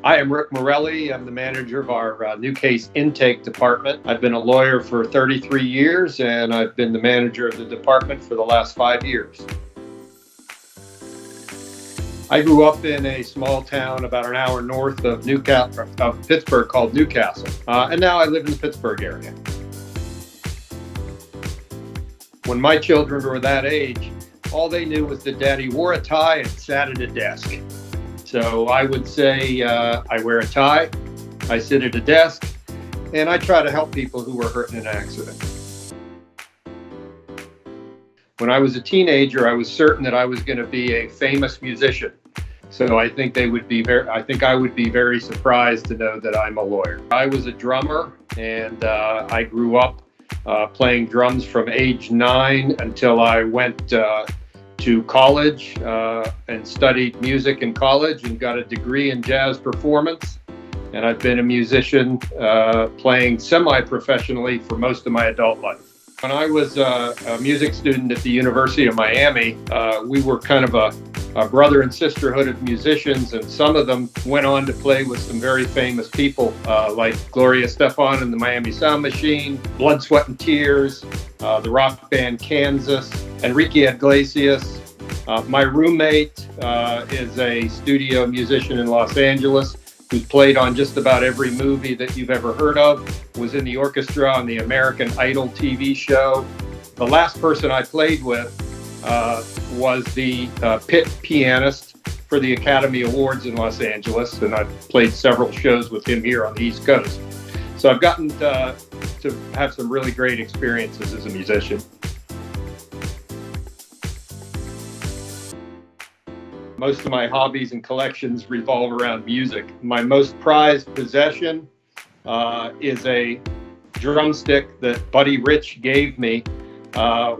Hi, I'm Rick Morelli. I'm the manager of our new case intake department. I've been a lawyer for 33 years, and I've been the manager of the department for the last 5 years. I grew up in a small town about an hour north of Pittsburgh called Newcastle, and now I live in the Pittsburgh area. When my children were that age, all they knew was that Daddy wore a tie and sat at a desk. So I would say I wear a tie, I sit at a desk, and I try to help people who were hurt in an accident. When I was a teenager, I was certain that I was going to be a famous musician. So I think I would be very surprised to know that I'm a lawyer. I was a drummer, and I grew up playing drums from age 9 until I went to college and studied music in college and got a degree in jazz performance. And I've been a musician playing semi-professionally for most of my adult life. When I was a music student at the University of Miami, we were kind of a brother and sisterhood of musicians, and some of them went on to play with some very famous people like Gloria Estefan and the Miami Sound Machine, Blood, Sweat and Tears, the rock band Kansas, Enrique Iglesias. My roommate is a studio musician in Los Angeles who's played on just about every movie that you've ever heard of, was in the orchestra on the American Idol TV show. The last person I played with was the pit pianist for the Academy Awards in Los Angeles, and I've played several shows with him here on the East Coast. So I've gotten to have some really great experiences as a musician. Most of my hobbies and collections revolve around music. My most prized possession is a drumstick that Buddy Rich gave me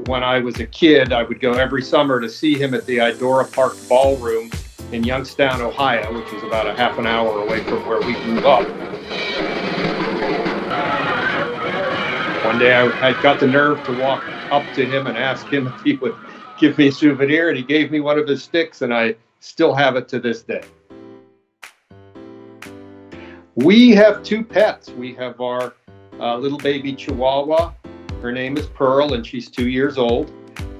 when I was a kid. I would go every summer to see him at the Idora Park Ballroom in Youngstown, Ohio, which is about a half an hour away from where we grew up. One day I got the nerve to walk up to him and ask him if he would give me a souvenir, and he gave me one of his sticks, and I still have it to this day. We have 2 pets. We have our little baby Chihuahua. Her name is Pearl, and she's 2 years old.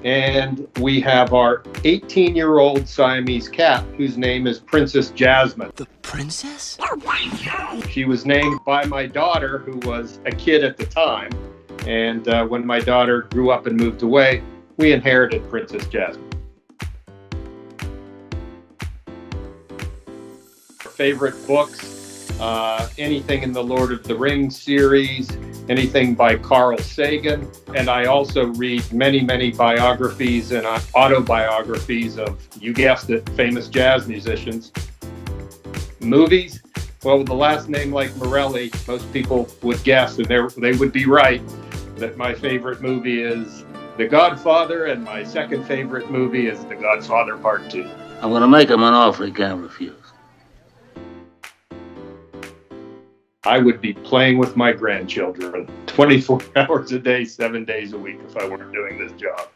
And we have our 18-year-old Siamese cat, whose name is Princess Jasmine. The princess? She was named by my daughter, who was a kid at the time. And when my daughter grew up and moved away, we inherited Princess Jasmine. Favorite books, anything in the Lord of the Rings series, anything by Carl Sagan. And I also read many, many biographies and autobiographies of, you guessed it, famous jazz musicians. Movies, well, with the last name like Morelli, most people would guess, and they would be right, that my favorite movie is The Godfather, and my second favorite movie is The Godfather Part 2. I'm going to make him an offer he can't refuse. I would be playing with my grandchildren 24 hours a day, 7 days a week if I weren't doing this job.